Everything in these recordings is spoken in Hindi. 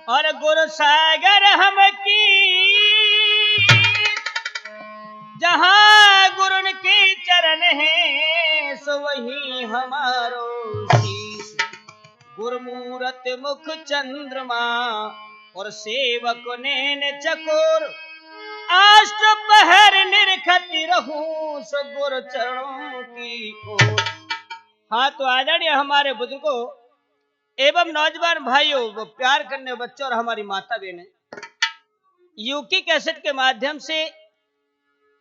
और गुरु सागर हम की जहां गुरुन के चरण है सो वही हमारो शीश। गुरमूरत मुख चंद्रमा और सेवक नैन चकोर अष्ट पहर निरखती रहूं सो गुरु चरणों की ओर। हाँ तो आदरणीय हमारे बुजुर्गों एवं नौजवान भाइयों वो प्यार करने बच्चों और हमारी माता बहनें, यूकी कैसेट के माध्यम से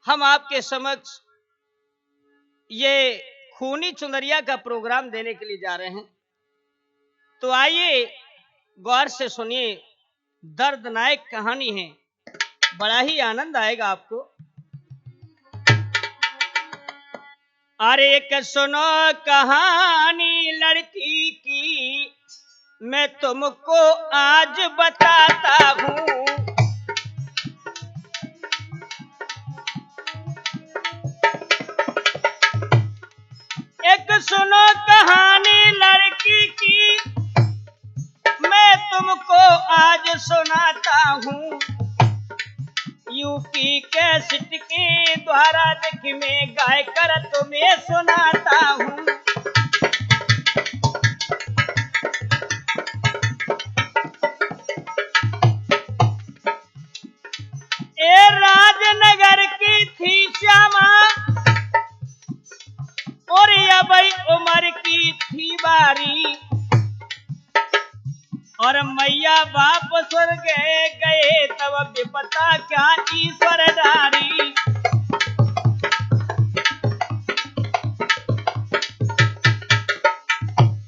हम आपके समक्ष ये खूनी चुनरिया का प्रोग्राम देने के लिए जा रहे हैं। तो आइए गौर से सुनिए, दर्दनाक कहानी है, बड़ा ही आनंद आएगा आपको। अरे एक सुनो कहानी लड़की की, मैं तुमको आज बताता हूँ। एक सुनो कहानी लड़की की, मैं तुमको आज सुनाता हूँ। यूपी कैसेट के द्वारा देख में गाय कर तुम्हें सुनाता हूँ। ए राजनगर की थी श्यामा और अबई उमर की थी बारी, और मैया बाप स्वर्ग गए तब विपता क्या ईश्वर डारी।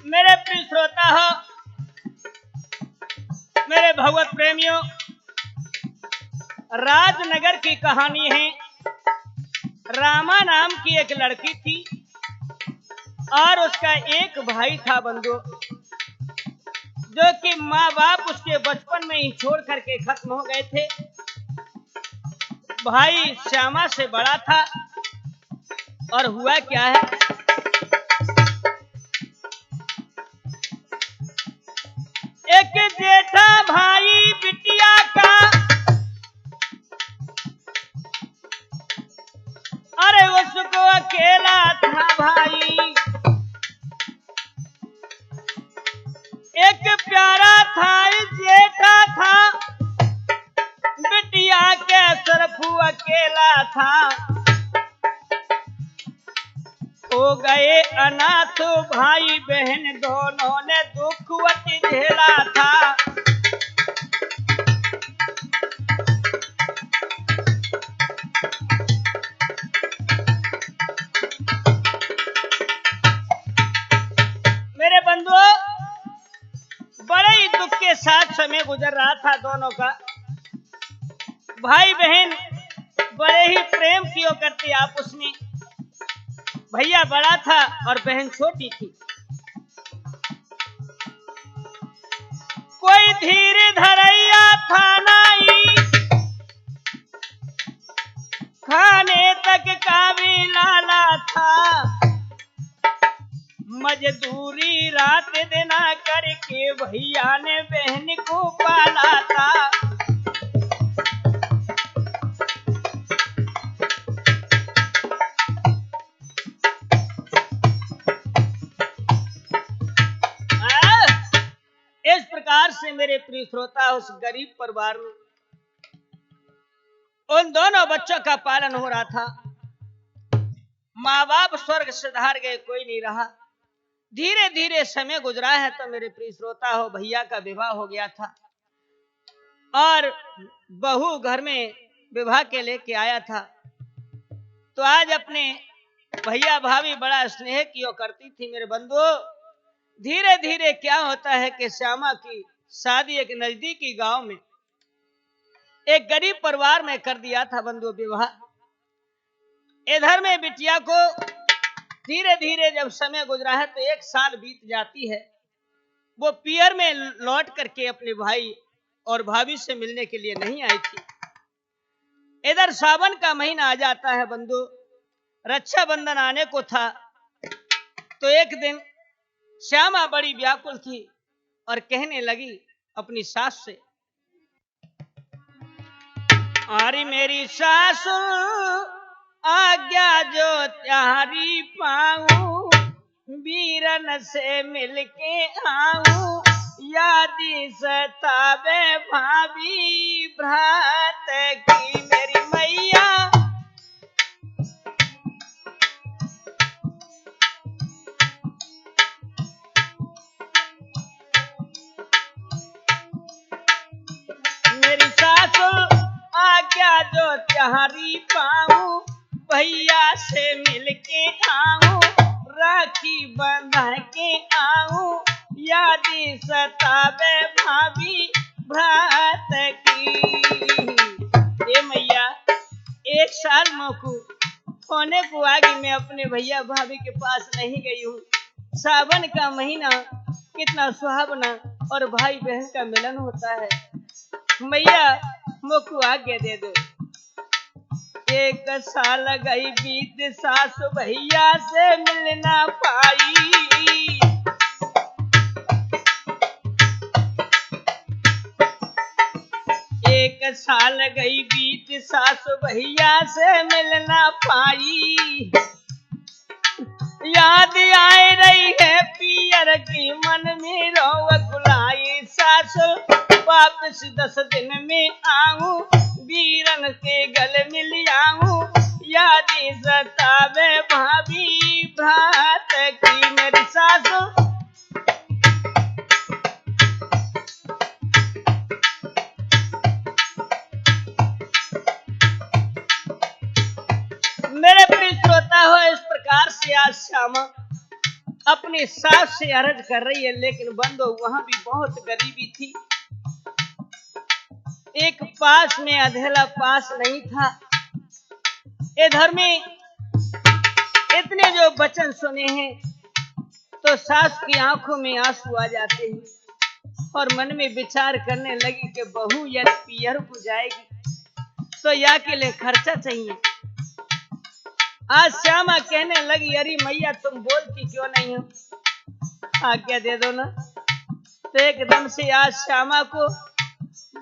मेरे प्रिय श्रोता हो, मेरे भगवत प्रेमियों, राजनगर की कहानी है। रामा नाम की एक लड़की थी और उसका एक भाई था बंधु, जो कि माँ बाप उसके बचपन में ही छोड़ करके खत्म हो गए थे। भाई श्यामा से बड़ा था और हुआ क्या है, एक जेठा भाई बिटिया का, अरे उसको अकेला था भाई। एक प्यारा था जेठा था, बिटिया के सिर्फ अकेला था। हो गए अनाथ भाई बहन दोनों ने दुखवती झेला था। मेरे बंधुओं, बड़े ही दुख के साथ समय गुजर रहा था दोनों का। भाई बहन बड़े ही प्रेम किया करते आपस में। भैया बड़ा था और बहन छोटी थी। कोई धीरे धरैया था नाई, खाने तक का भी लाला था। मजदूरी रात दिन करके भैया ने बहन को पाला था। इस प्रकार से मेरे प्रिय श्रोता, उस गरीब परिवार में उन दोनों बच्चों का पालन हो रहा था। माँ बाप स्वर्ग सिधार गए, कोई नहीं रहा। धीरे धीरे समय गुजरा है तो मेरे प्रिय श्रोता हो, भैया का विवाह हो गया था और बहू घर में विवाह के लेके आया था। तो आज अपने भैया भाभी बड़ा स्नेह किया करती थी। मेरे बंधु, धीरे धीरे क्या होता है कि श्यामा की शादी एक नजदीकी गांव में एक गरीब परिवार में कर दिया था बंधु विवाह। इधर में बिटिया को धीरे धीरे जब समय गुजरा है तो 1 साल बीत जाती है। वो पियर में लौट करके अपने भाई और भाभी से मिलने के लिए नहीं आई थी। इधर सावन का महीना आ जाता है बंधु, रक्षाबंधन आने को था। तो एक दिन श्यामा बड़ी व्याकुल थी और कहने लगी अपनी सास से अरे मेरी सासु आज्ञा जो त्यारी पाऊं, वीरन से मिलके आऊं, यादी सतावे भाभी भ्रात की मेरी मैया। मेरी सासु आज्ञा जो त्यारी पाऊं, भैया से मिलके आऊं, राखी बंधा के आऊं, यादी सतावे भाभी भ्रात की। ए मैया, एक साल मोकू होने को आगे मैं अपने भैया भाभी के पास नहीं गई हूँ। सावन का महीना कितना सुहावना और भाई बहन का मिलन होता है। मैया मोकू आज्ञा दे दो। एक साल गई बीत सासु भैया से मिलना पाई, एक साल गई बीत सासु भैया से मिलना पाई। याद आए रही है पियर की मन में रोव गुलाई, सासु वापस 10 दिन में आऊं, वीरन के गले मिल आऊं, यादी सतावे भाभी भ्रात की मेरी सासु। मेरे प्रिय श्रोता हो, इस प्रकार से आज श्यामा अपनी सास से अर्ज कर रही है, लेकिन बंदो वहां भी बहुत गरीबी थी। एक पास में अधेला पास नहीं था। इधर में इतने जो वचन सुने हैं तो सास की आंखों में आंसू आ जाते हैं और मन में विचार करने लगी कि बहू यदि पियर को जाएगी तो या के लिए खर्चा चाहिए। आज श्यामा कहने लगी, अरे मैया तुम बोलती क्यों नहीं हो, आज्ञा दे दो ना। तो एकदम से आज श्यामा को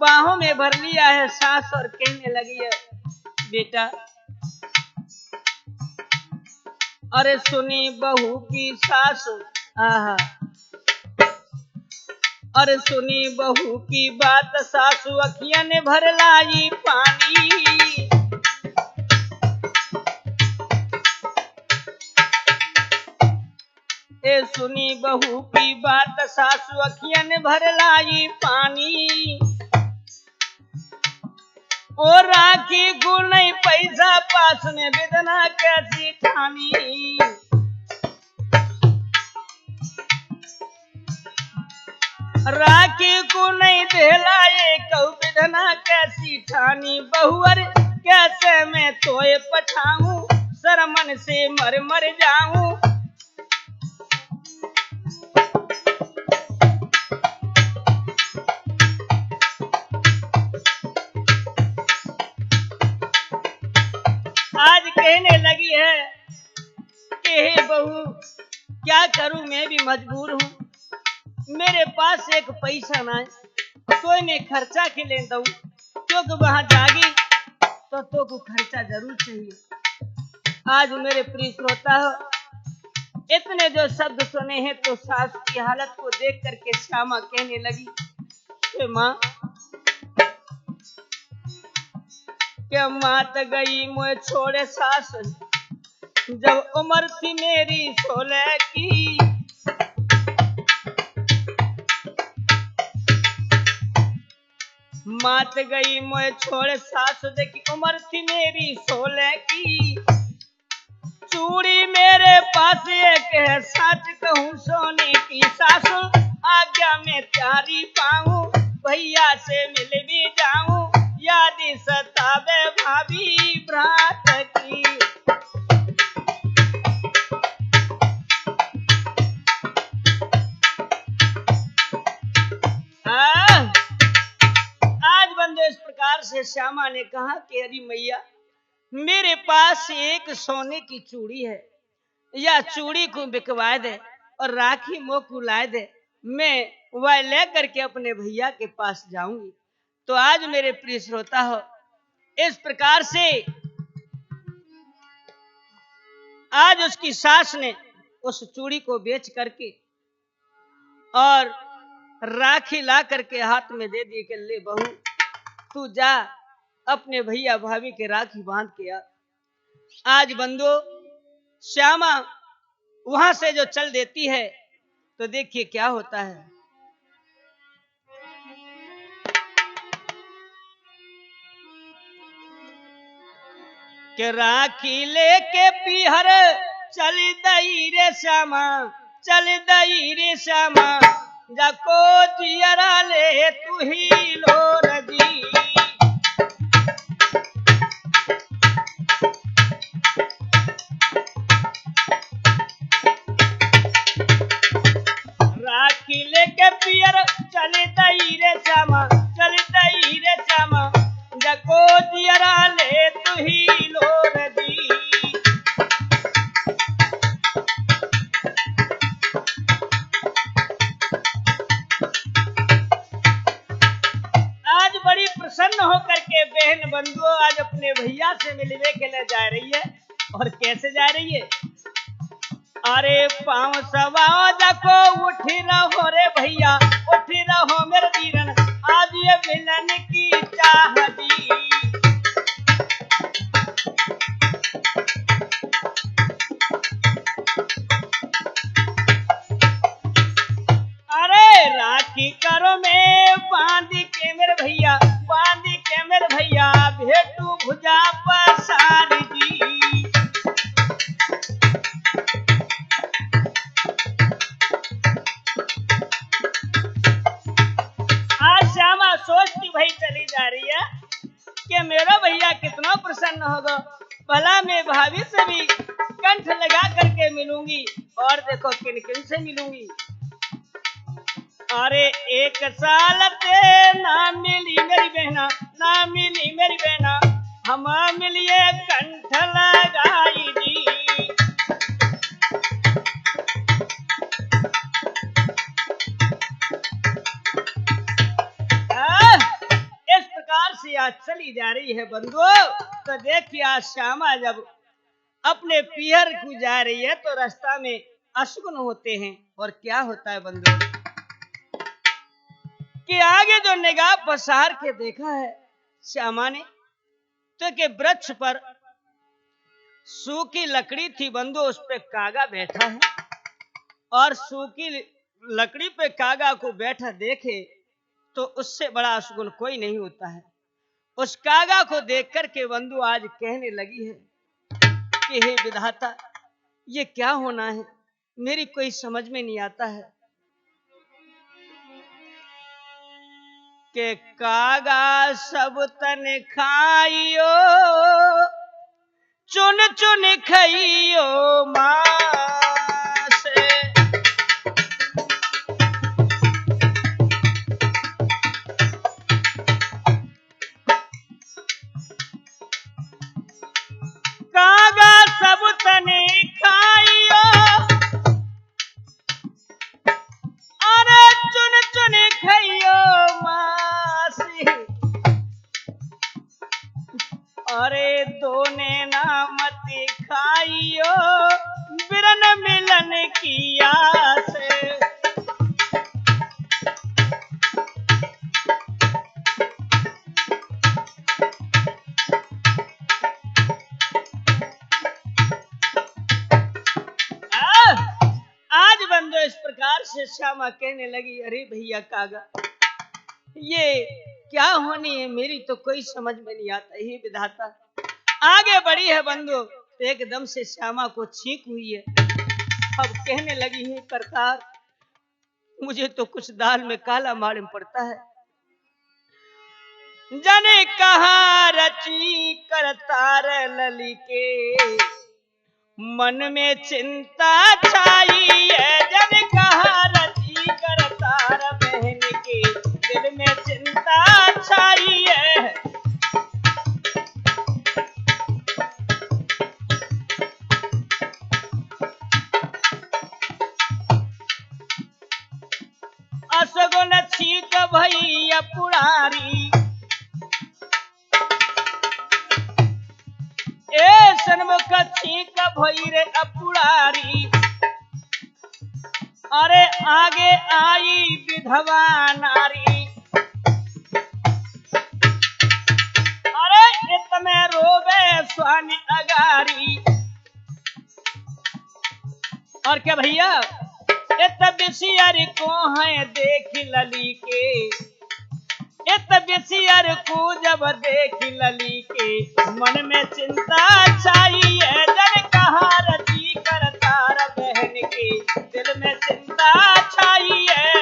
बाहों में भर लिया है सास और कहने लगी है, बेटा अरे सुनी बहू की सासु, आहा अरे सुनी बहू की बात सासु अखियां ने भर लाई पानी। ए सुनी बहू की बात सासु अखियां ने भर लाई पानी, और राखी को नहीं पैसा पास में बेदना कैसी ठानी। राखी को नहीं देला ये कहू बेदना कैसी ठानी, बहुअर कैसे मैं तोए पठाऊं, शर्मन से मर मर जाऊं। आज कहने लगी है कि हे बहू क्या करूं, मैं भी मजबूर हूं, मेरे पास एक पैसा ना है तो मैं खर्चा के ले दूं, क्योंकि वहां जागी तो को खर्चा जरूर चाहिए। आज मेरे प्रिय श्रोता हो, इतने जो शब्द सुने हैं तो सास की हालत को देख करके श्यामा कहने लगी, माँ क्या मात गई मुझे छोड़े सास, जब उम्र थी मेरी 16 की। मात गई मुझे छोड़े सास, देखी उम्र थी मेरी 16 की। चूड़ी मेरे पास एक है सच कहूँ सोने की, सासु आज्ञा में प्यारी पाऊं, भैया से मिल भी जाऊं, यादी सतावे भाभी भ्रात की। आज बंदे इस प्रकार से श्यामा ने कहा कि अरे मैया मेरे पास एक सोने की चूड़ी है, या चूड़ी को बिकवा दे और राखी मोकू लाए दे, मैं वह लेकर के अपने भैया के पास जाऊंगी। तो आज मेरे प्रिय श्रोता हो, इस प्रकार से आज उसकी सास ने उस चूड़ी को बेच करके और राखी ला करके हाथ में दे दी कि ले बहू, तू जा अपने भैया भाभी के राखी बांध के आ। आज बंधु श्यामा वहां से जो चल देती है तो देखिए क्या होता है। कि राखी लेके पीहर चल दई रे श्यामा, चल दई रे श्यामा, जाको जियरा ले तू ही लो रजी। राखी लेके पियर चल दई रे श्यामा, चल दई रे श्यामा, जाको जियरा ले तू ही लो रजी। बड़ी प्रसन्न होकर के बहन बंधुओं आज अपने भैया से मिलने के लिए जा रही है। और कैसे जा रही है? अरे पाँव सवा देखो उठ रहो रे भैया, उठ रहो मेरे वीरन, आज ये मिलन की चाह दी। अरे राखी करो में बांध के मेरे भैया, बांध के मेरे भैया, भेटू भुजा पसार जी। आज श्यामा सोचती भाई चली जा रही है कि मेरा भैया कितना प्रसन्न होगा, भला मैं भाभी से भी कंठ लगा करके मिलूंगी। और देखो किन किन से मिलूंगी। अरे एक साल ते ना मिली मेरी बहना, ना मिली मेरी बहना, हम मिलिए कंठ लगाई दी। इस प्रकार से आज चली जा रही है बंधुओं। तो देखिए आज श्यामा जब अपने पियर को जा रही है तो रास्ता में अशुगुन होते हैं। और क्या होता है बंधुओं कि आगे जो निगाह पसार के देखा है श्यामा ने तो कि वृक्ष पर सूखी लकड़ी थी बंधु, उस पे कागा बैठा है। और सूखी लकड़ी पे कागा को बैठा देखे तो उससे बड़ा अशुगुन कोई नहीं होता है। उस कागा को देख करके बंधु आज कहने लगी है कि हे विधाता, ये क्या होना है, मेरी कोई समझ में नहीं आता है। के कागा सब तन खाइयो, चुन चुन खाइयो मास। कागा सब तन खाइयो, अरे चुन चुन खाइयो मास। अरे दोने नामत खाइयो, बिरन मिलन की आस। आज बंदो इस प्रकार से श्यामा कहने लगी, अरे भैया कागा, ये क्या होनी है, मेरी तो कोई समझ में नहीं आता ही विधाता। आगे बढ़ी है बंधु तो एकदम से श्यामा को छींक हुई है। अब कहने लगी है, करतार मुझे तो कुछ दाल में काला मालूम पड़ता है। जने कहा रची करतार लली के, मन में चिंता छाई है। जने कहा रची करतार बहन के, दिल में चिंता छाई है। असगुन छीक भैया पुरारी, सन्मुख छीक भई रे अपुरारी। अरे आगे आई विधवा नारी। अरे इत में रोवे स्वामी अगारी। और क्या भैया, इत बिसियर को है देख लली के, इत बिसियर को जब देख लली के, मन में चिंता छाई है। जन कहा रची कर तार बहन के, दिल में चिंता छाई है।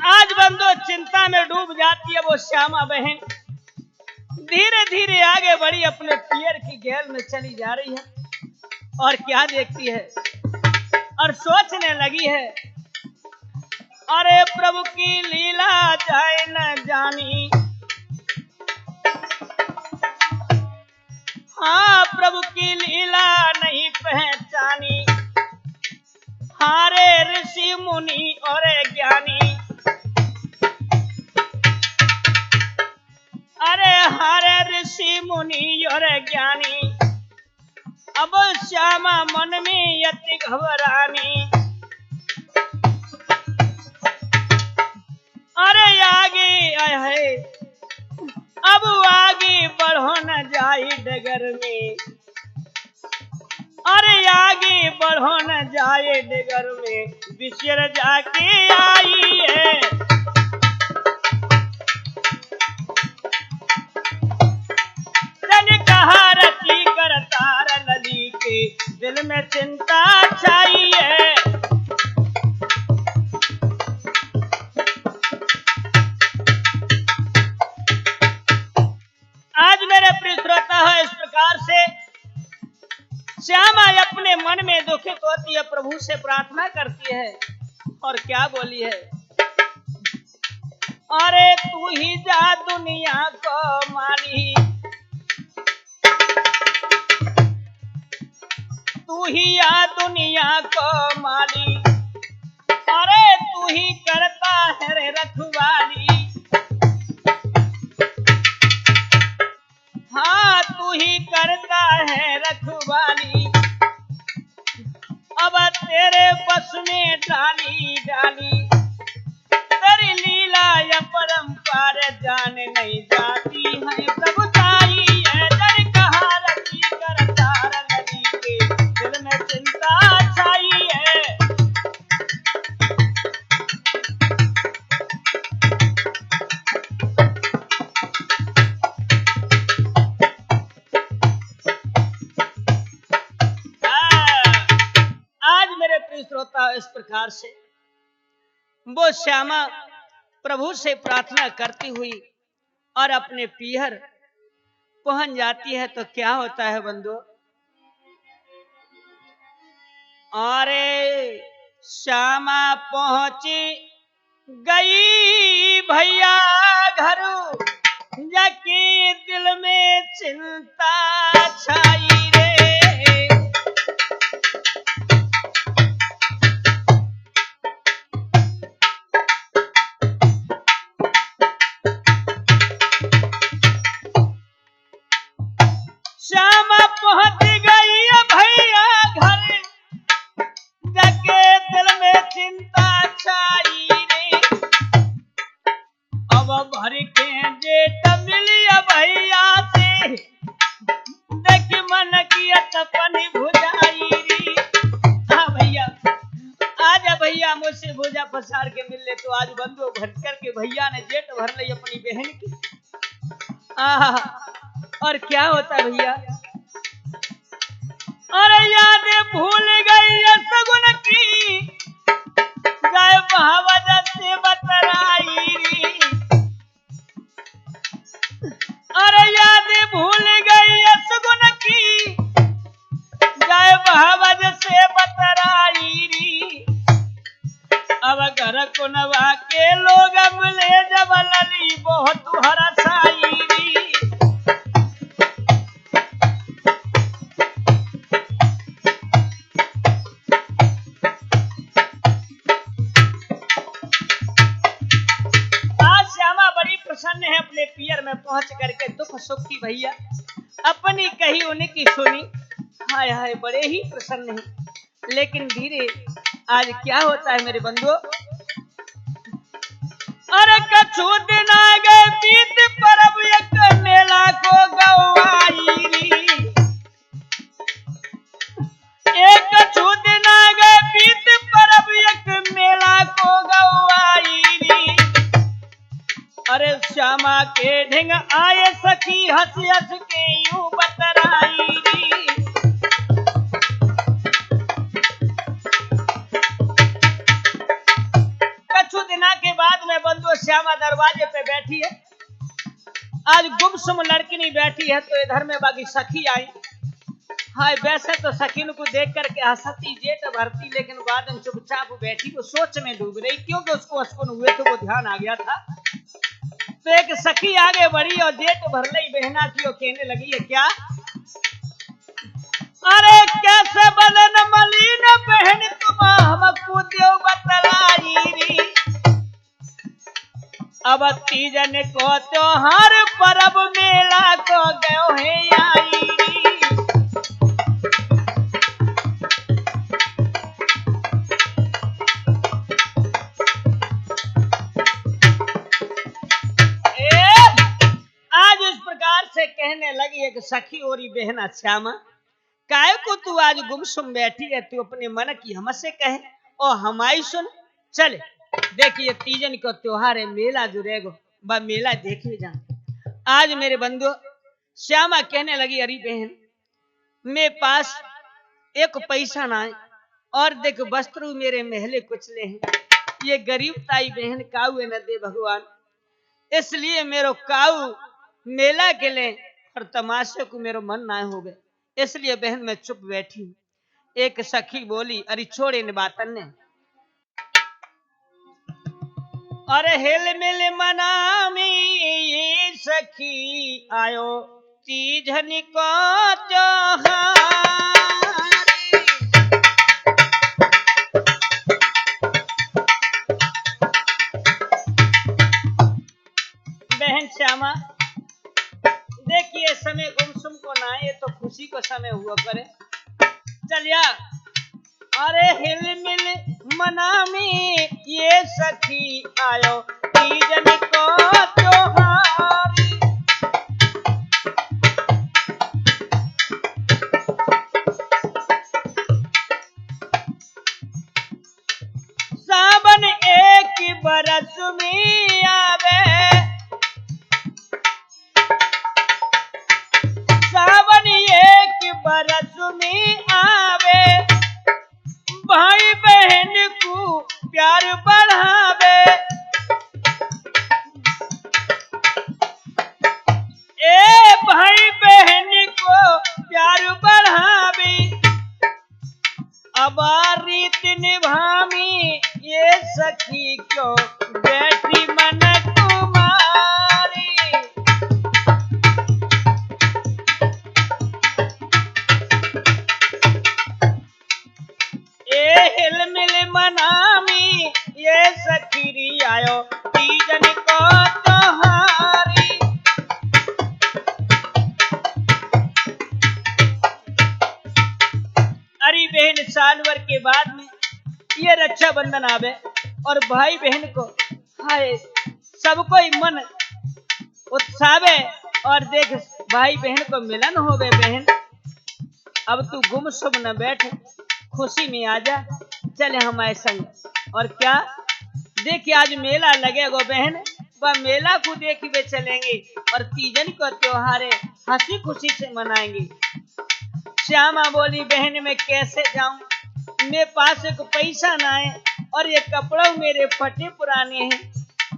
आज बंदो चिंता में डूब जाती है वो श्यामा बहन। धीरे धीरे आगे बढ़ी, अपने पियर की घेल में चली जा रही है। और क्या देखती है और सोचने लगी है, अरे प्रभु की लीला जाए न जानी। हाँ, प्रभु की लीला नहीं पहचानी। हारे ऋषि मुनि और ज्ञानी। अरे हारे ऋषि मुनि और ज्ञानी। अब श्यामा मन में यति घबरानी। अरे आगे है, अब आगे बढ़ो न जाई डगर में। अरे आगे बढ़ो न जाए डगर में, बिसर जाके आई है। कहा रची कर तार लली के, दिल में चिंता छाई है। आज मेरे प्रिय श्रोता है, इस प्रकार से श्यामा अपने मन में दुखित होती है, प्रभु से प्रार्थना करती है। और क्या बोली है, अरे तू ही जा दुनिया को माली। तू ही या दुनिया को माली। अरे तू ही करता है रे रखवाली। हाँ, तू ही करता है रखवाली। अब तेरे बस में डाली डाली, तेरी लीला या परंपार जान नहीं जाती है। प्रभु ताई है, जन कहा रची कर तार लली के, दिल में चिंता छाई है। आज मेरे प्रिय श्रोता, इस प्रकार से वो श्यामा प्रभु से प्रार्थना करती हुई और अपने पीहर पहुंच जाती है। तो क्या होता है बंधु, अरे श्यामा पहुंची गई भैया घर, जाके दिल में चिंता छाई रे। श्यामा पहुंच गई भैया घर, जाके दिल में चिंता छाई रे। अब भर के जेठ मिलिया भैया से, देख मन की तपनी भुजाई री। हाँ भैया, आजा भैया मुझसे भुजा पसार के मिल ले। तो आज बंदो भर करके भैया ने जेठ भर ली अपनी बहन की। और क्या होता है भैया, अरे यादें भूल गई ये सगुन की, जाए महावजा से बतराई। अरे यादें भूल गई ये सगुन की, जाए महावजा से बतराई। अब घर कुनवा के लोग मिले जब लली बहुत हरसाई। प्रसन्न है अपने पियर में पहुंच करके दुख सुख की भैया अपनी कही उनकी सुनी। हाय हाय बड़े ही प्रसन्न है। लेकिन धीरे आज क्या होता है मेरे बंधुओं, अरे कछु दिन आ गए बीत परब एक मेला को गवाई, एक कछु दिन आ गए बीत परब एक मेला को गवाई। अरे श्यामा के ढिंग आए सखी हंस हंस के यूं बतराई। कछु दिना के बाद में बंधु श्यामा दरवाजे पे बैठी है। आज गुमसुम लड़की नहीं बैठी है तो इधर में बाकी सखी आई। हाय वैसे तो सखीन को देख करके हंसती जेठ भरती, लेकिन बाद में चुपचाप बैठी वो सोच में डूब रही, क्योंकि उसको अस्कुन हुए तो वो ध्यान आ गया था। तो एक सखी आगे बढ़ी और जेठ भर लई बहना की और कहने लगी है क्या, अरे कैसे बदन मलिन बहन तुम हमको देव बतलाई। अब तीजन को त्योहार परब मेला को गयो है आई। आज इस प्रकार से कहने लगी एक सखी और बहना श्यामा, काय को तू आज गुमसुम बैठी है, तू अपने मन की हमसे कहे और हमारी सुन। चले देखिए तीजन का त्योहार है, मेला जुड़ेगो बा मेला देखे जा। आज मेरे बंधु श्यामा कहने लगी अरे बहन मेरे पास एक पैसा ना है और देख वस्त्र मेरे महले कुचले हैं, ये गरीब ताई बहन काऊ न दे भगवान, इसलिए मेरो काऊ मेला के लिए और तमाशे को मेरो मन ना हो गए, इसलिए बहन मैं चुप बैठी हूँ। एक सखी बोली अरे छोड़े न बातन ने, अरे हिल मिल मनामी ये सखी आयो तीजन को त्योहार। बहन श्यामा देखिए समय गुमसुम को ना आए तो खुशी को समय हुआ करे, चलिया अरे हिल मिल मनामी ये सखी आयो तीजन को त्योहार। सावन एक बरस में आवे, सावन एक बरस में आवे, भाई बहन को प्यार बढ़ावे। ए भाई बहन को प्यार बढ़ावे, अब रीत निभामी ये सखी क्यों बैठी मन कुमारी। हिल मिल मनामी ये सखीरी आयो तीजन को त्योहारी। अरे बहन साल भर के बाद में ये रक्षाबंधन आवे और भाई बहन को हाय सबको ही मन उत्सावे और देख भाई बहन को मिलन होवे। बहन अब तू गुमसुम न बैठ, खुशी में आ जा, चले हमारे संग। और क्या देखिए आज मेला लगेगा बहन, वह मेला को देखिए चलेंगे और तीजन को त्योहार हंसी खुशी से मनाएंगे। श्यामा बोली बहन मैं कैसे जाऊं, मेरे पास एक पैसा ना है और ये कपड़े मेरे फटे पुराने हैं।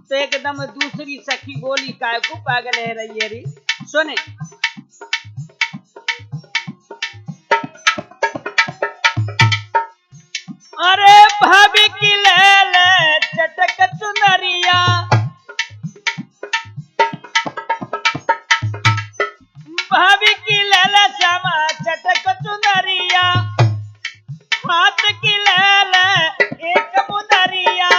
तो एकदम दूसरी सखी बोली काय को पागल है रही है रे, सुने अरे भाभी की ले ले चटक चुनरिया, भाभी की ले ले श्यामा चटक चुनरिया, हाथ की ले ले एक मुदरिया।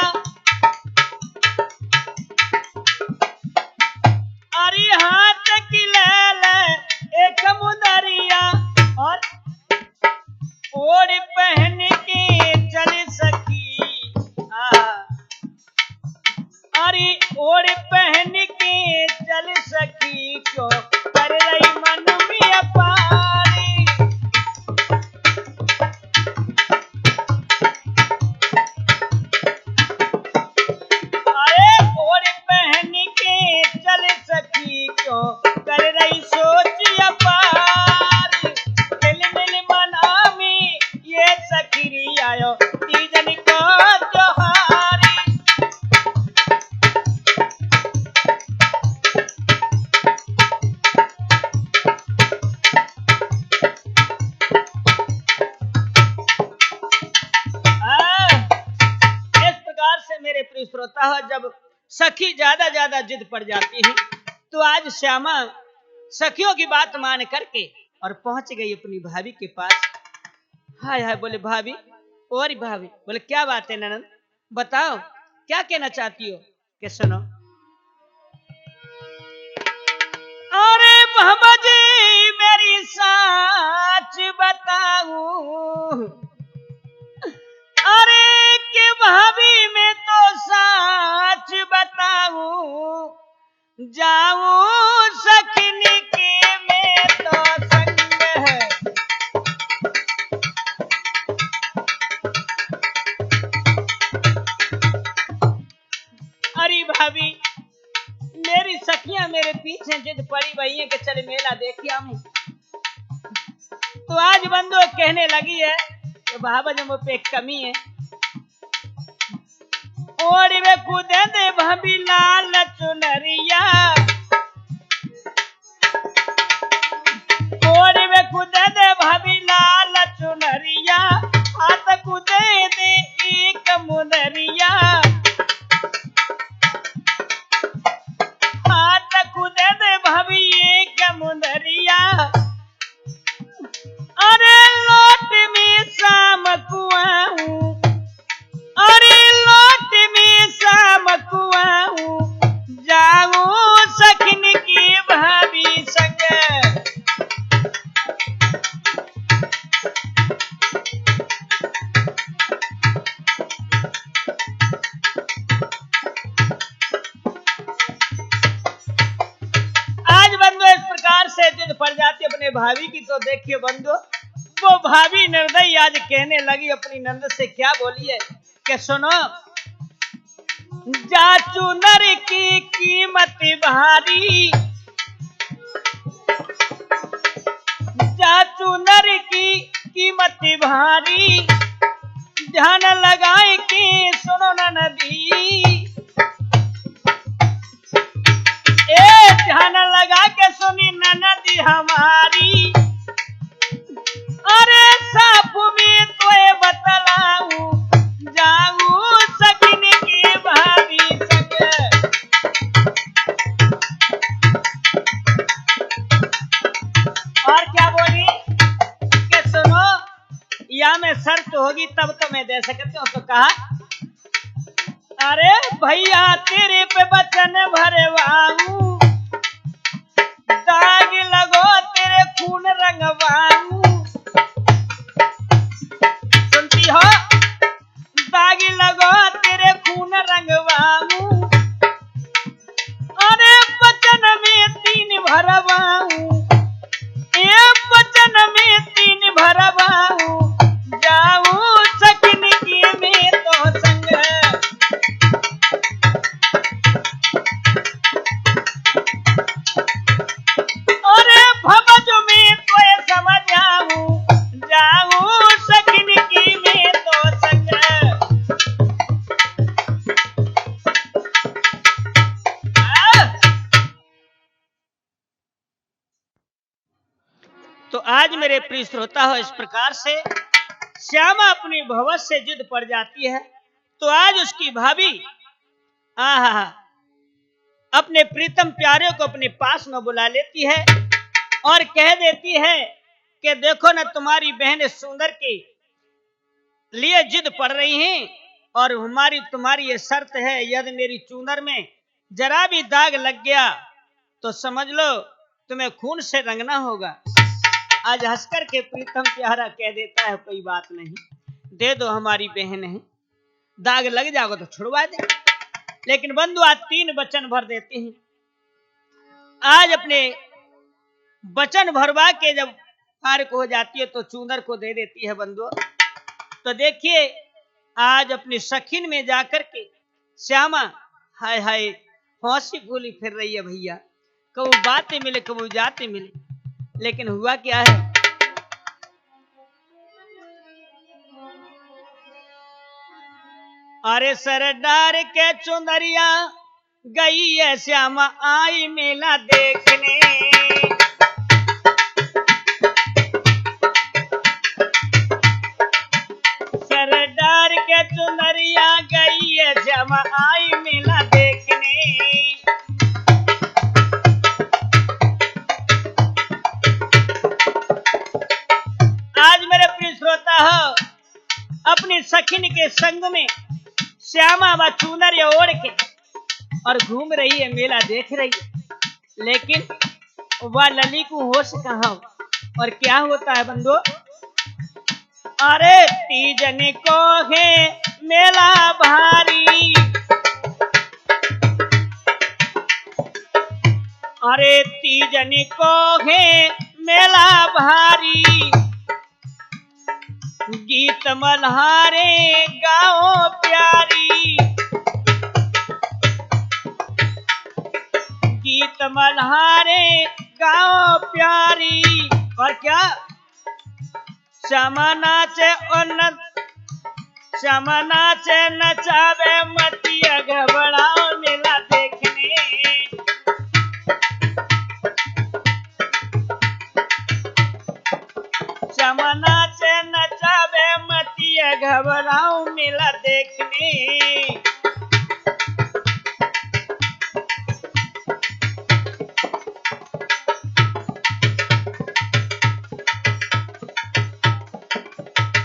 अरे ओढ़ पहन के चल सखी क्यों कर रही मन में अपारी। अरे ओढ़ पहन के चल सखी क्यों कर रही सोच अपारी। दिल मिल मना में ये सखी आयो तीजन का त्योहारी। मेरे प्रिय श्रोता हो, जब सखी ज्यादा जिद पड़ जाती है तो आज श्यामा सखियों की बात मान करके और पहुंच गई अपनी भाभी के पास। हाय हाय बोले भाभी, और भाभी बोले क्या बात है ननद, बताओ क्या कहना चाहती हो। कि सुनो, अरे भाभी जी मेरी सच बताऊं, अरे कि भाभी मैं तो सच बताऊं, जाऊं सखनी के में तो संग है। अरे भाभी मेरी सखियां मेरे पीछे जिद पड़ी हुई है कि चल मेला देखिए हम। तो आज बंदो कहने लगी है कि बाबा जी मुझ पे कमी है। और वे कूदे दे भाभी लाल चुनरिया, और वे कूदे दे भाभी लाल चुनरिया, हाथ कूदे दे एक मुनरिया, हाथ कूदे दे भाभी एक मुनरिया। अरे लोट में शाम कुआऊं, अरे लोट में शाम कुआऊं, जाऊं सखन की भाभी संग। आज बंदो इस प्रकार से जिद पड़ जाती अपने भाभी की। तो देखिए बंदो, वो भाभी निर्दयी आज कहने लगी अपनी नंद से, क्या बोली है कि सुनो, जा चुनर की कीमत भारी, जा चुनर की कीमत भारी, ध्यान लगाए कि सुनो न नदी, ए ध्यान लगा के सुनी न नदी हमारी। अरे साफ में तोए बतलाऊं, जाऊं सखन की भाभी संग। और क्या बोली कि सुनो, या में शर्त होगी तब तो मैं दे सकती हूँ। तो कहा, अरे भैया तेरे पे वचन भरवाऊं, दाग लगो तेरे खून रंगवाऊं, सुनती हो, दाग लगो तेरे खून रंगवाऊं, अरे वचन में 3 भरवाऊं, ये वचन में 3 भरवाऊं, जाऊं सखन की में तो संग। अरे भवज में तो समझ आऊं, जाऊं सखन की में तो संग। तो आज मेरे प्रिय श्रोता हो, इस प्रकार से श्यामा अपनी भवज से जिद पड़ जाती है। तो आज उसकी भाभी आहा अपने प्रीतम प्यारे को अपने पास में बुला लेती है और कह देती है कि देखो ना, तुम्हारी बहन सुंदर के लिए जिद पड़ रही हैं और हमारी तुम्हारी ये शर्त है, यदि मेरी चूंदर में जरा भी दाग लग गया तो समझ लो तुम्हें खून से रंगना होगा। आज हंसकर के प्रीतम प्यारा कह देता है, कोई बात नहीं, दे दो, हमारी बहन है, दाग लग जाओगे तो छुड़वा दे। लेकिन बंधु आज 3 वचन भर देते हैं। आज अपने वचन भरवा के जब पार हो जाती है तो चूनर को दे देती है बंधु। तो देखिए आज अपनी सखिन में जाकर के श्यामा हाय हाय हौसी फूली फिर रही है भैया, कबू बातें मिले कबू जाते मिले, लेकिन हुआ क्या है, अरे सरदार के चुंदरिया गई है श्यामा आई मेला देखने, सरदार के चुंदरिया गई है श्यामा आई मेला देखने। आज मेरे प्रिय श्रोता हो अपनी सखिन के संग में श्यामा व चुनरिया ओढ़ के और घूम रही है, मेला देख रही है, लेकिन वह लली को होश कहाँ और क्या होता है बंधु। अरे तीजन को है मेला भारी, अरे तीजन को है मेला भारी, गीत मल्हारे गाओ प्यारी, गीत मल्हारे गाओ प्यारी। और क्या श्यामा नाचे और श्यामा नाचे नचावे मतिया घबराओ मेला देखने, श्यामा नाचे नचावे मतिया घबराओ मेला देखने।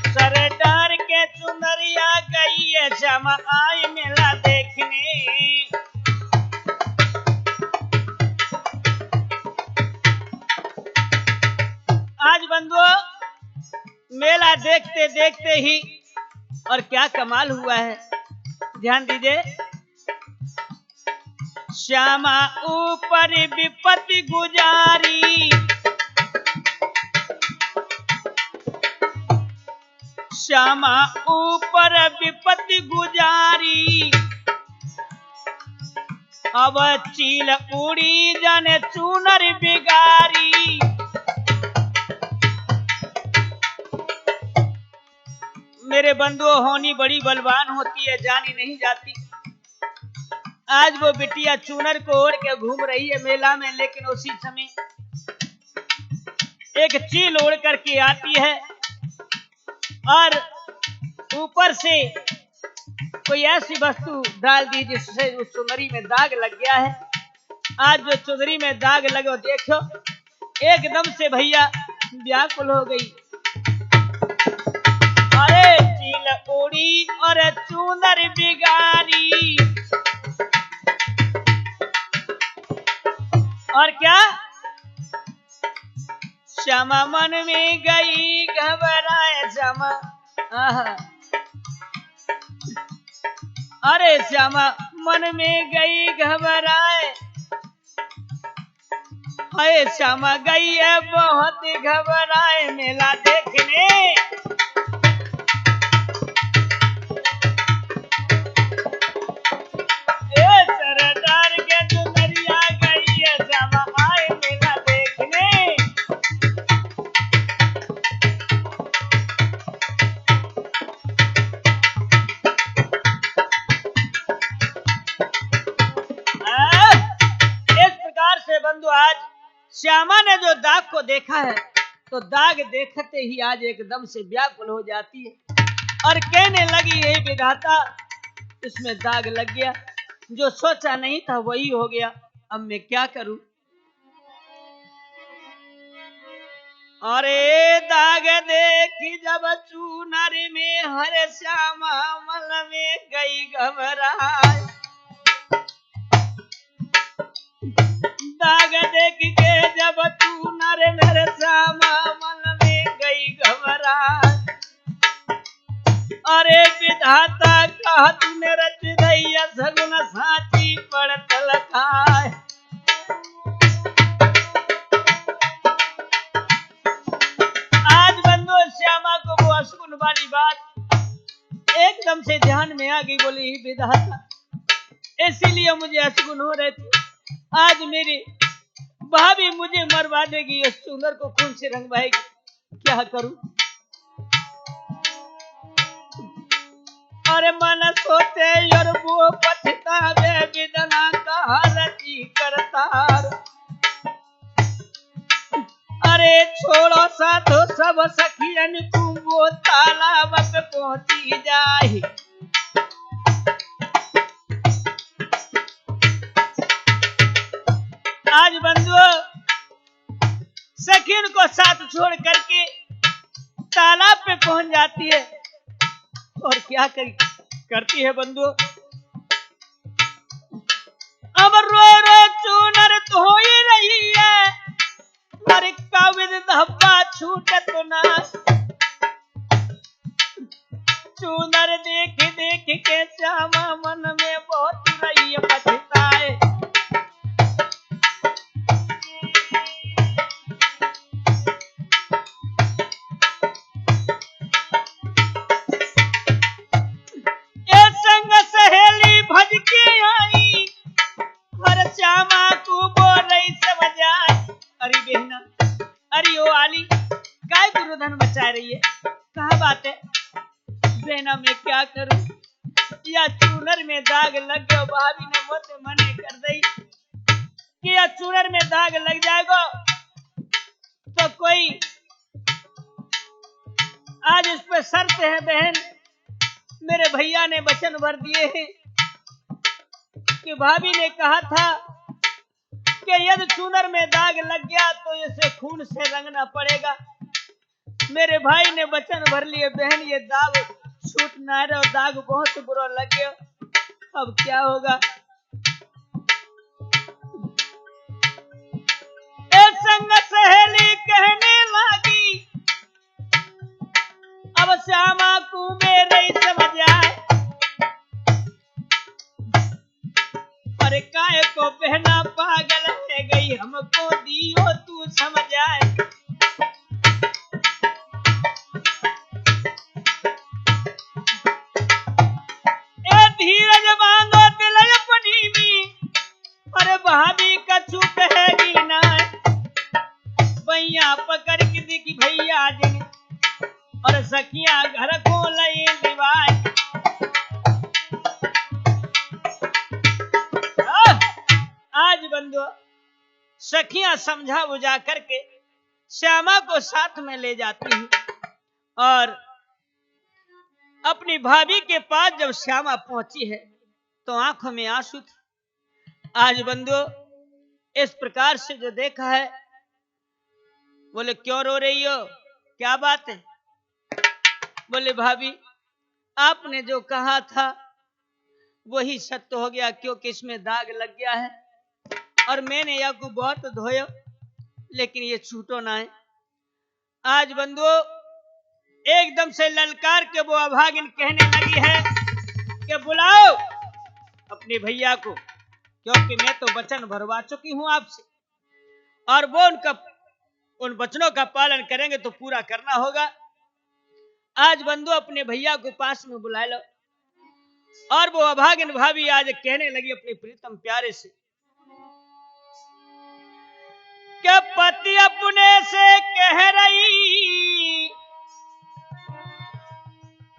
सरदार के चुनरिया गई है श्यामा आई मेला देखने। आज बंधुओं मेला देखते देखते ही और क्या कमाल हुआ है, ध्यान दीजिए। श्यामा ऊपर विपत्ति गुजारी, श्यामा ऊपर विपत्ति गुजारी, अब चील उड़ी जाने चूनर बिगारी। मेरे बंधुओं होनी बड़ी बलवान होती है, जानी नहीं जाती। आज वो बिटिया चूनर को ओढ़ के घूम रही है मेला में, लेकिन उसी समय एक चील उड़ करके आती है और ऊपर से कोई ऐसी वस्तु डाल दी जिससे उस चुनरी में दाग लग गया है। आज जो चुनरी में दाग लगे देखो एकदम से भैया व्याकुल हो गई। अरे चील उड़ी और चूनर बिगारी, और क्या श्यामा मन में गई घबराए श्यामा, अरे श्यामा मन में गई घबराए, अरे श्यामा गई है बहुत घबराए मेला देखने। सरदार के चुनरिया गई है श्यामा आए मेला देखने। इस प्रकार से बंधु आज श्यामा ने जो दाग को देखा है तो दाग देखते ही आज एकदम से व्याकुल हो जाती है और कहने लगी हे विधाता इसमें दाग लग गया, जो सोचा नहीं था वही हो गया, अब मैं क्या करूं। अरे दाग देखी जब चूनर में हरे श्यामा मल में गई घबराए, दाग देख के जब चूनर मेरे श्यामा मल में गई घबराए। अरे विधाता कहा तूने रच दैया सगुन सा ध्यान में आ गई, बोली विधाता, इसीलिए मुझे अशगुन हो रहे थे। आज मेरी भाभी मुझे मरवा देगी, इस चूनर को खून से रंगवाएगी, क्या करूं? अरे मन सोते और वो पछतावे, विदना का रची करतार। अरे छोड़ो साधो सब सखियन को, वो तालाब पे पहुंची जाए। आज बंधुओं सखियन को साथ छोड़ करके तालाब पे पहुंच जाती है, और क्या करती है बंधुओं? अब रो रो चूनर तो हो ही रही है, अरे काविद धब्बा छूटे तो ना। चूनर देख देख के श्यामा मन में बहुत रही है पछताए। ए संग सहेली भज के आई, हर श्यामा को बोल रही समझ आए। अरे बहना, अरे ओ आली, काय गुरुधन बचा रही है, कहाँ बात है? बहना मैं क्या करूं, या चूनर में दाग लग गया। भाभी ने मुझसे मने कर दी कि या चूनर में दाग लग जाएगा तो कोई आज इस पे शर्त है बहन, मेरे भैया ने वचन भर दिए हैं कि भाभी ने कहा था कि यदि चूनर में दाग लग गया तो इसे खून से रंगना पड़ेगा। मेरे भाई ने वचन भर लिए बहन, ये दाग छूट ना रहा, दाग बहुत बुरा लग गया, अब क्या होगा? संग सहेली कहने लगी, अब श्यामा को मेरे समझ आए। अरे काय को बहना पागल है गई, हमको दियो तू समझ आए। धीरज बांधो दिल अपनी में, अरे भाभी कछु कहेगी ना। भैया पकड़ के देखी भैया जिन, और सखिया घर को लई दिवाए। आज बंधु सखियां समझा बुझा करके श्यामा को साथ में ले जाती हैं, और अपनी भाभी के पास जब श्यामा पहुंची है तो आंखों में आंसू थे। आज बंधु इस प्रकार से जो देखा है, बोले क्यों रो रही हो, क्या बात है? बोले भाभी आपने जो कहा था वही सत्य हो गया, क्योंकि इसमें दाग लग गया है और मैंने यह को बहुत धोया लेकिन ये छूटो ना है। आज बंधु एकदम से ललकार के वो अभागिन कहने लगी है कि बुलाओ अपने भैया को, क्योंकि मैं तो वचन भरवा चुकी हूं आपसे, और वो उन वचनों का पालन करेंगे तो पूरा करना होगा। आज बंधु अपने भैया को पास में बुला लो। और वो अभागिन भाभी आज कहने लगी अपने प्रीतम प्यारे से कि पति अपने से कह रही,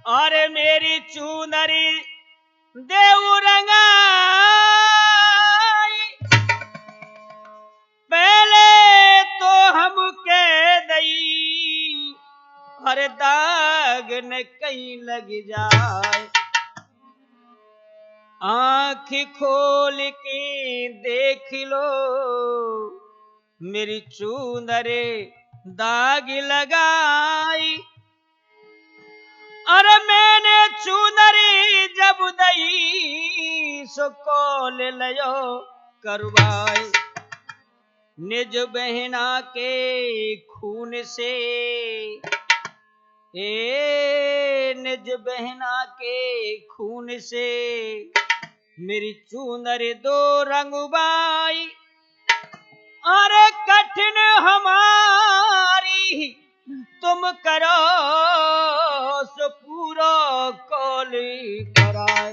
और मेरी चूनरी देव रंगाई, पहले तो हम कह दई, हर दाग न कहीं लग जाए। आँख खोल के देख लो मेरी चूनरे दाग लगाई, अरे मैंने चूनरी जब दई सो कॉल लयो करवाए। निज बहना के खून से, निज बहना के खून से मेरी चूनर दो रंगबाई, अरे कठिन हमारी तुम करो सो पूरा पूरो कोली कराए।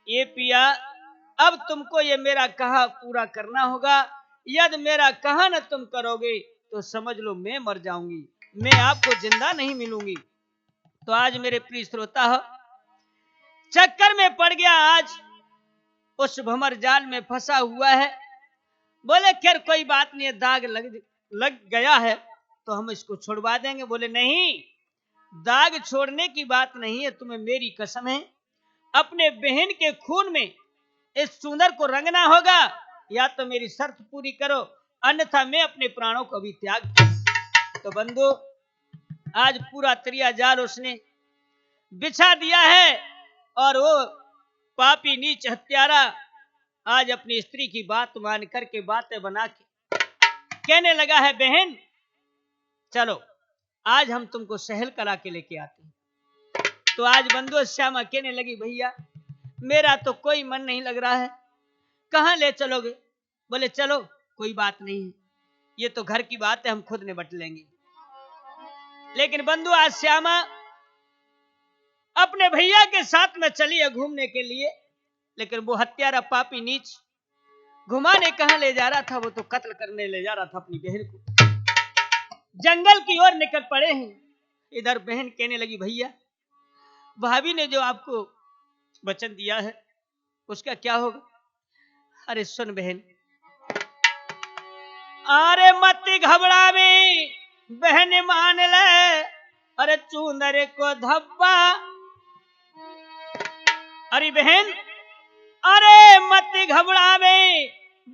ये पिया, अब तुमको ये मेरा कहा पूरा करना होगा। यदि मेरा कहा न तुम करोगे तो समझ लो मैं मर जाऊंगी, मैं आपको जिंदा नहीं मिलूंगी। तो आज मेरे प्रिय श्रोता हो, चक्कर में पड़ गया, आज उस भंवर जाल में फंसा हुआ है। बोले खैर कोई बात नहीं है, दाग लग गया है तो हम इसको छुड़वा देंगे। बोले नहीं, दाग छोड़ने की बात नहीं है, तुम्हें मेरी कसम है, अपने बहन के खून में इस सुंदर को रंगना होगा, या तो मेरी शर्त पूरी करो, अन्यथा मैं अपने प्राणों को भी त्याग दूं। तो बंधु, आज पूरा त्रिया जाल उसने बिछा दिया है और वो पापी नीच हत्यारा आज अपनी स्त्री की बात मान करके बातें बना के कहने लगा है, बहन चलो आज हम तुमको सहल करा के लेके आते हैं। तो आज बंधु श्यामा कहने लगी, भैया मेरा तो कोई मन नहीं लग रहा है, कहां ले चलोगे? बोले चलो कोई बात नहीं है, ये तो घर की बात है, हम खुद निपट लेंगे। लेकिन बंधु आज श्यामा अपने भैया के साथ में चली है घूमने के लिए, लेकिन वो हत्यारा पापी नीच घुमाने कहां ले जा रहा था, वो तो कत्ल करने ले जा रहा था अपनी बहन को। जंगल की ओर निकल पड़े हैं। इधर बहन कहने लगी, भैया भाभी ने जो आपको वचन दिया है उसका क्या होगा? अरे सुन बहन, अरे मत घबरावे बहन मान ले, अरे चूंदर को धब्बा। अरे बहन, अरे मत घबरावे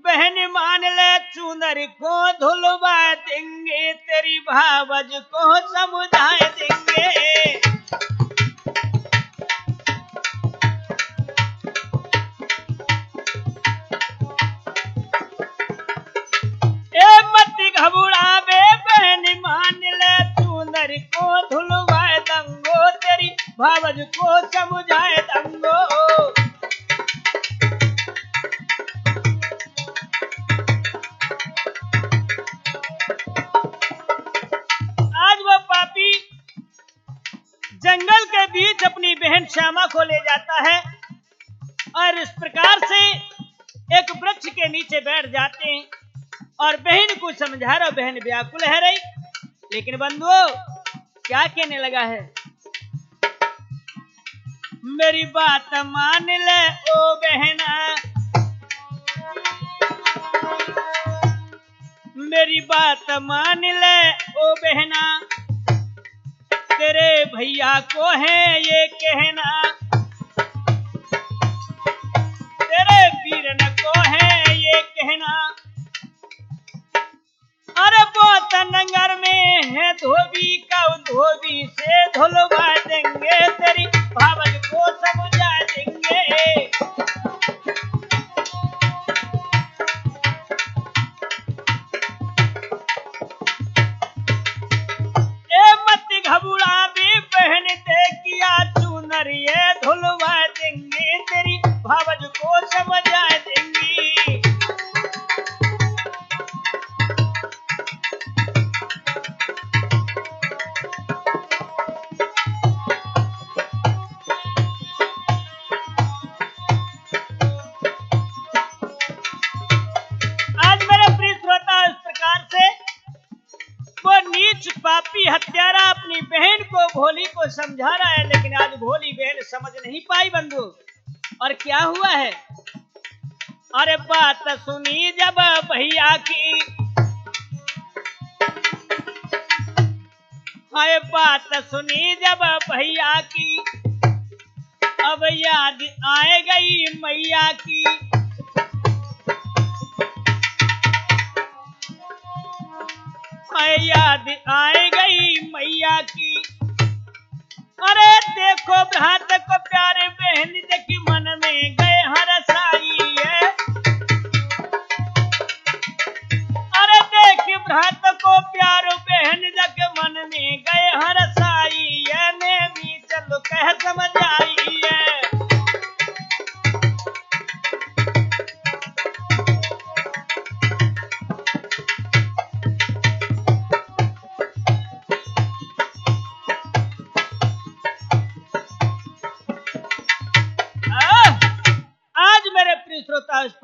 बहन मान ले, चूंदर को धुलवा देंगे, तेरी भावज को समझा देंगे। घबरावे बहन मान ले, चूंदर को धुलवाए दंगो, तेरी भावज को समझाए दंगो। आज वो पापी जंगल के बीच अपनी बहन श्यामा को ले जाता है और इस प्रकार से एक वृक्ष के नीचे बैठ जाते हैं और बहन को समझा रहा। बहन व्याकुल है रही, लेकिन बंधुओं क्या कहने लगा है, मेरी बात मान ले ओ बहना, मेरी बात मान ले ओ बहना, तेरे भैया को है ये कहना, तेरे वीरन को है ये कहना, अरे बहुत नंगर में है धोबी का, धोबी से धुलवा देंगे, तेरी भावज को समझा देंगे। ए मत घबरावे बहन दे किया चूनर, ये धुलवा देंगे, तेरी भावज को समझा देंगे। पापी हत्यारा अपनी बहन को भोली को समझा रहा है, लेकिन आज भोली बहन समझ नहीं पाई बंधु। और क्या हुआ है, अरे बात सुनी जब भैया की, अरे बात सुनी जब भैया की, अब याद आए गई मैया की। याद आए गई मैया की, अरे देखो भ्रात को प्यारे बहन देखी, मन में गए हरसाई है, अरे देख भ्रात को प्यारो बहन देख, मन में गए हरसाई है, मैं भी चलो कह समझ आई है।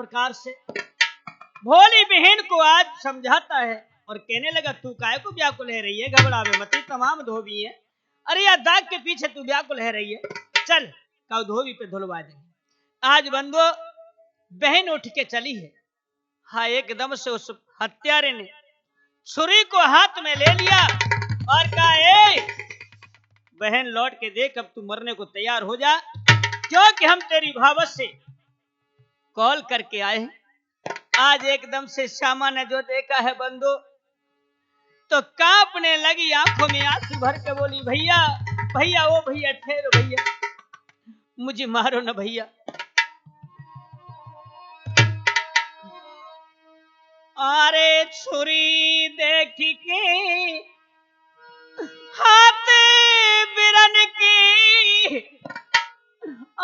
प्रकार से भोली बहन को आज समझाता है और कहने लगा, तू काहे को व्याकुल है रही है, घबरावे मत, तमाम धोबी है। अरे यार दाग के पीछे तू व्याकुल है रही है, चल काऊ धोबी पे धुलवा देंगे। आज बंदो बहन उठ के चली है। हाँ, एकदम से उस हत्यारे ने छुरी को हाथ में ले लिया और कहा, ए बहन लौट के देख, अब तू मरने को तैयार हो जा, क्योंकि हम तेरी भावत से कॉल करके आए हैं। आज एकदम से श्यामा ने जो देखा है बंदो, तो कांपने लगी, आंखों में आंसू भर के बोली, भैया भैया, ओ भैया ठहरो भैया, मुझे मारो ना भैया। अरे छुरी देख के हाथ बिरन की,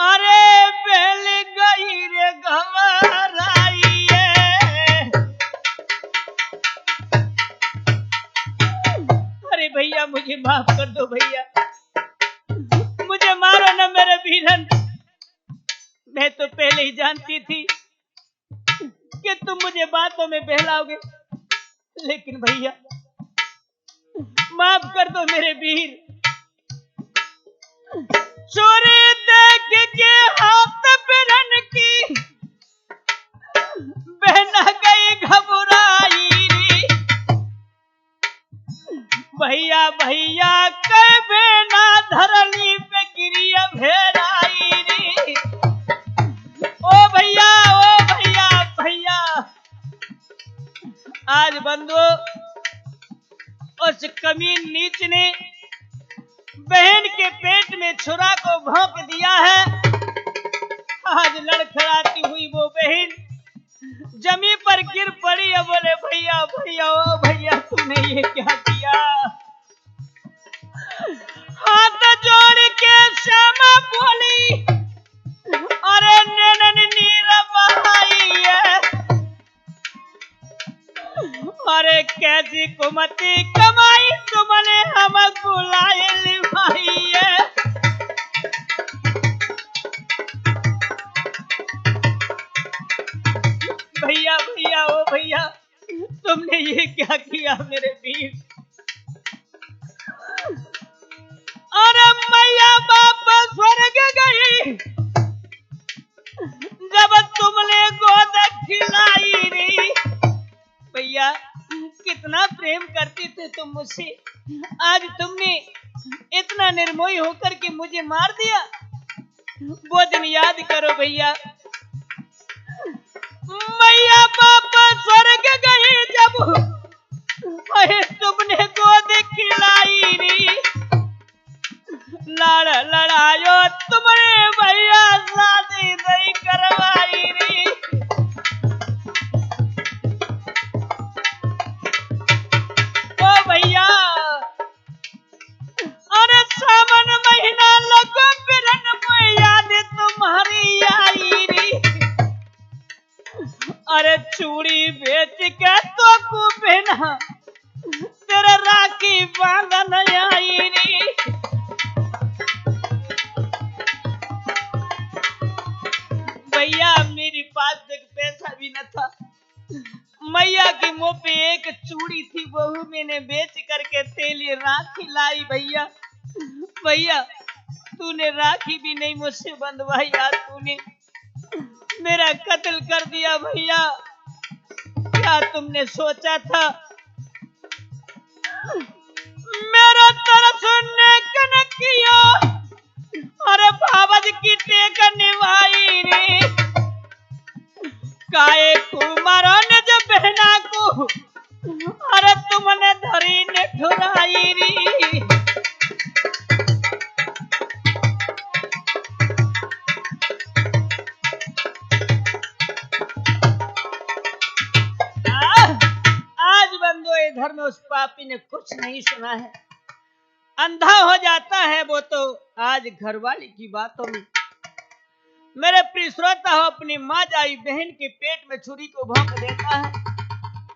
अरे बेल गई रे घबराई है। अरे भैया मुझे माफ कर दो भैया, मुझे मारो ना मेरे बीरन। मैं तो पहले ही जानती थी कि तुम मुझे बातों में बहलाओगे, लेकिन भैया माफ कर दो मेरे वीर। चोरी देख के हाथ बिरन की, बहना गई घबराई री। भैया भैया कई बेना धरनी पे गिरी भेड़ाई री। ओ भैया भैया। आज बंदो उस कमीन नीच ने बहन के पेट में छुरा को भोंक दिया है। आज लड़खड़ाती हुई वो बहन जमीन पर गिर पड़ी है, बोले भैया भैया, ओ भैया तूने ये क्या किया। हाथ जोड़ के श्यामा बोली, अरे नैनन नीर बहाई है, अरे कैसी कुमती कमाई तुमने हम बुलाए लिवाई है। भैया भैया, ओ भैया तुमने ये क्या किया मेरे वीर। अरे मैया बाप स्वर्ग गई जब तुमने गोद खिलाई री। भैया कितना प्रेम करती थे तुम मुझसे, आज तुमने इतना निर्मोही होकर के मुझे मार दिया। वो दिन याद करो भैया। मैया बाप स्वर्ग गई जब तुमने गोद खिलाई री। लाड़ लड़ायो तुमने भैया, शादी नहीं करवाई री। ओ भैया अरे सावन महीना लगो बिरन में याद तुम्हारी आई री। अरे चूड़ी बेच के तो को पहना तेरा राखी बांधन आई री। भैया मेरे पास एक पैसा भी न था, मैया के मुंह पे एक चूड़ी थी, वही मैंने बेच करके तेरे राखी लाई। भैया भैया तूने राखी भी नहीं मुझसे बंधवाई, आज तूने मेरा कत्ल कर दिया। भैया क्या तुमने सोचा था मेरा तरफ नेकन किया। अरे बाबज की टेक निभाई रे। काए कुमार ने जब बहना को, अरे तुमने धरी ने ठुराई री। आज बंदो इधर में उस पापी ने कुछ नहीं सुना है, अंधा हो जाता है वो तो आज घरवाली की बातों में। मेरे प्रिय श्रोता हो, अपनी माँ जाई बहन के पेट में छुरी को भोंक देता है।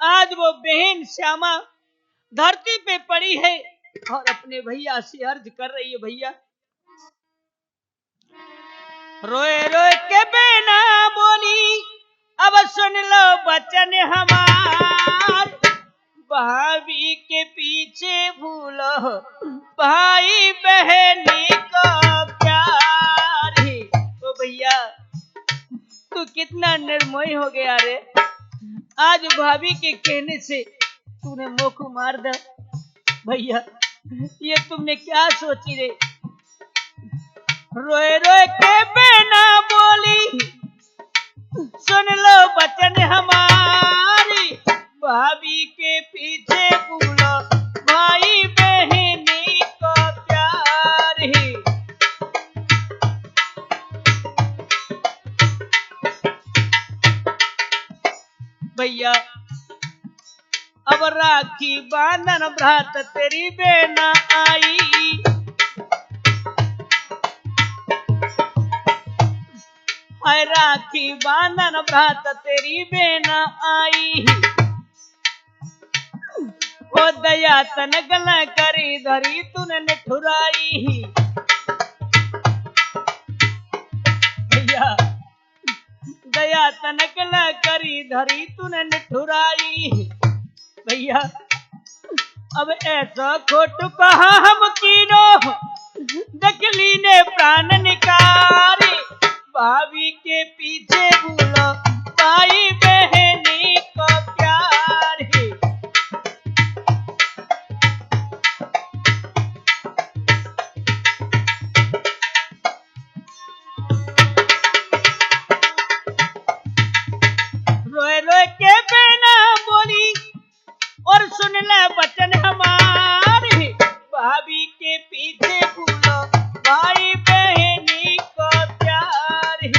आज वो बहन श्यामा धरती पे पड़ी है और अपने भैया से अर्ज कर रही है, भैया रोए रोए के बेना बोली, अब सुन लो बचन हमार, भाभी के पीछे भूलो भाई बहनी को प्यार ही। ओ भैया तू कितना निर्मोही हो गया रे, आज भाभी के कहने से तूने मुख मार दे। भैया ये तुमने क्या सोची रे, रोए रोए के बिना बोली, सुन लो बचन हमारी, भाभी के पीछे भूलो भाई बहनी को प्यार ही। भैया अब राखी बांधन भ्रात तेरी बेना आई, हाय राखी बांधन भ्रात तेरी बेना आई, ओ दया तन गल करी धरी तूने निठुराई। भैया दया तन गल करी धरी तूने निठुराई। भैया अब ऐसा खोट कहा हम कीनो, दकली ने प्राण निकारे, भाभी के पीछे भूलो भाई बहनी को प्यार है। रोए रोए के बिना बोली और सुन ले बचन हमारे, भाभी के पीछे भूलो भाई बहनी को प्यार है।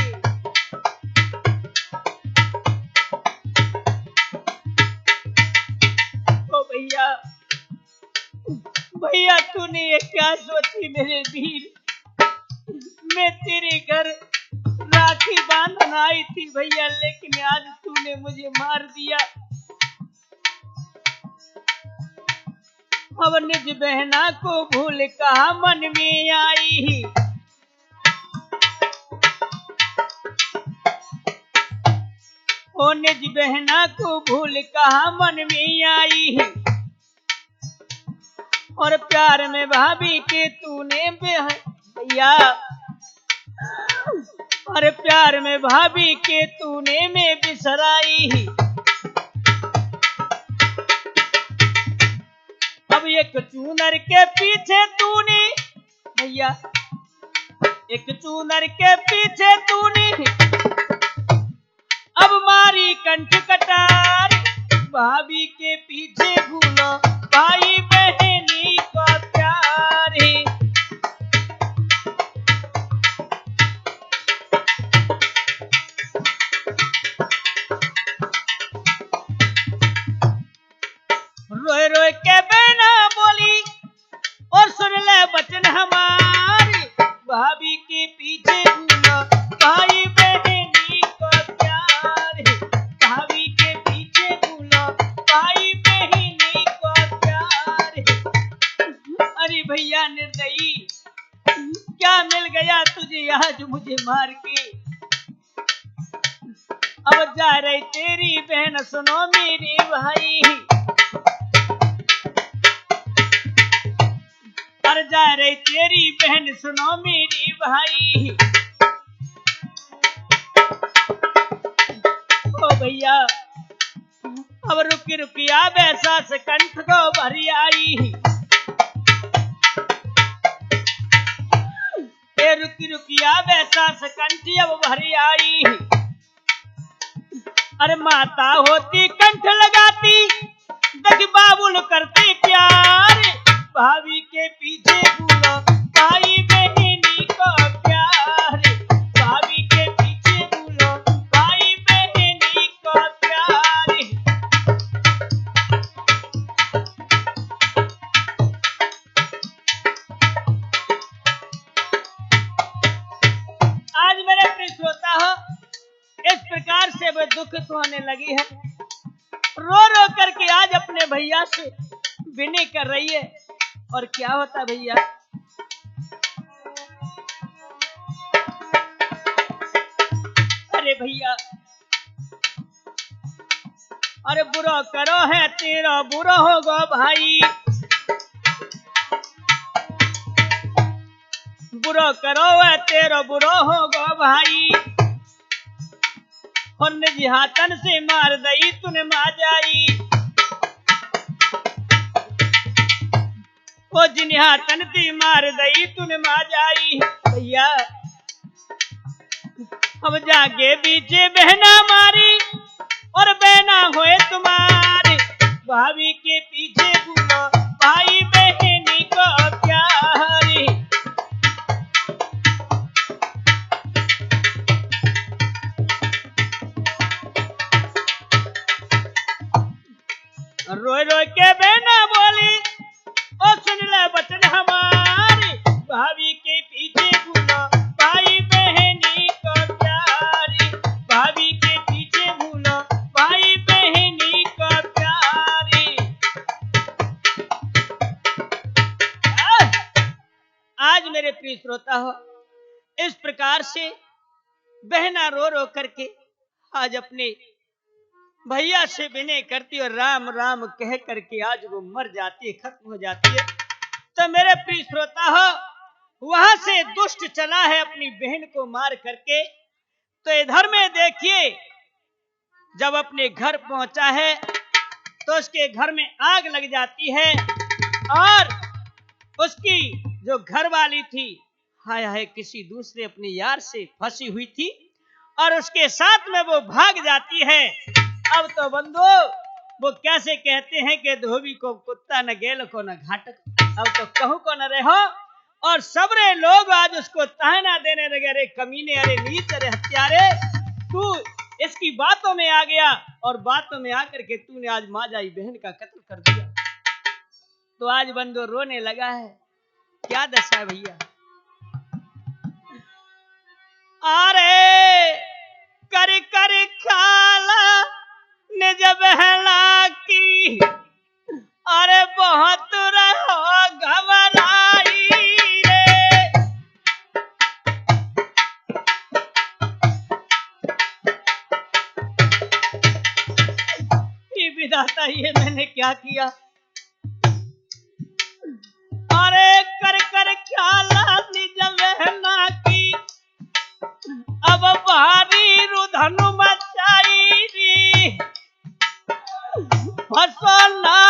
ओ भैया भैया तूने ये क्या सोची मेरे वीर, मैं तेरे घर राखी बांधन आई थी भैया, लेकिन आज तूने मुझे मार दिया। अब निज बहना को भूल कहा मन में आई, ओ निज बहना को भूल कहा मन में आई, और प्यार में भाभी के तूने भैया, और प्यार में भाभी के तूने में बिसराई। अब एक चूनर के पीछे तूने भैया, एक चूनर के पीछे तूने अब मारी कंठ कटार, भाभी के पीछे भूलो भाई बहनी को प्यार है। रोए रोए के बिना बोली और सुन ले बचन हमारी, भाभी के पीछे भूलो भाई बहनी को प्यार है, भाभी के पीछे भूलो भाई बहनी को प्यार है। अरे भैया निर्दयी क्या मिल गया तुझे आज मुझे मार के, अब जा रही तेरी बहन सुनो मेरे भाई, और जा रही तेरी बहन सुनो मेरी भाई। ओ भैया अब रुकी रुकिया वैसा से कंठ को भरी आई, ए रुकी रुकिया वैसा से कंठ अब भरी आई, अरे माता होती कंठ लगाती देख बाबुल करते प्यार, भाभी के पीछे भूलो भाई बहनी को प्यार, भाभी के पीछे भूलो भाई बहनी को प्यार। आज मेरे प्रिय श्रोता हो, इस प्रकार से वह दुखित होने लगी है, रो रो करके आज अपने भैया से विनय कर रही है। और क्या होता भैया, अरे भैया अरे बुरा करो है तेरा बुरा होगा भाई, बुरा करो है तेरा बुरा होगा भाई। और निज हाथन से मार दई तूने मा जाई, ओ जिन हाथन ती मार दई तूने मा जाई। भैया अब जाके पीछे बहना मारी और बहना होए तुम्हारी, भाभी के पीछे घूमो भाई बहनी को प्यारी। रोए रोए के बहना बोली और सुन ले बचन हमारी, भाभी के पीछे घूमो भाई बहनी को प्यारी, भाभी के पीछे भूलो भाई बहनी को प्यारी। आज मेरे प्रिय श्रोता हो, इस प्रकार से बहना रो रो करके आज अपने भैया से विनय करती और राम राम कह करके आज वो मर जाती है, खत्म हो जाती है। तो मेरे प्रिय श्रोता हो, वहां से दुष्ट चला है अपनी बहन को मार करके। तो इधर में देखिए, जब अपने घर पहुंचा है तो उसके घर में आग लग जाती है और उसकी जो घर वाली थी, हाय हाय किसी दूसरे अपने यार से फंसी हुई थी और उसके साथ में वो भाग जाती है। अब तो बंधु वो कैसे कहते हैं कि धोबी को कुत्ता न गेल को न घाटक, अब तो कहूं को न रहो। और सबरे लोग आज उसको ताना देने लगे, अरे कमीने, अरे नीच, अरे हत्यारे, तू इसकी बातों में आ गया और बातों में आकर के तूने आज माँ जाई बहन का कत्ल कर दिया। तो आज बंधु रोने लगा है, क्या दशा है भैया। अरे कर कर खाला ने जब बहला की, अरे बहुत रहो घबराई रे, ये विधाता ये मैंने क्या किया। अरे कर कर ख्याला निज बहना की, अब भारी रुधनु मचाई री, फसला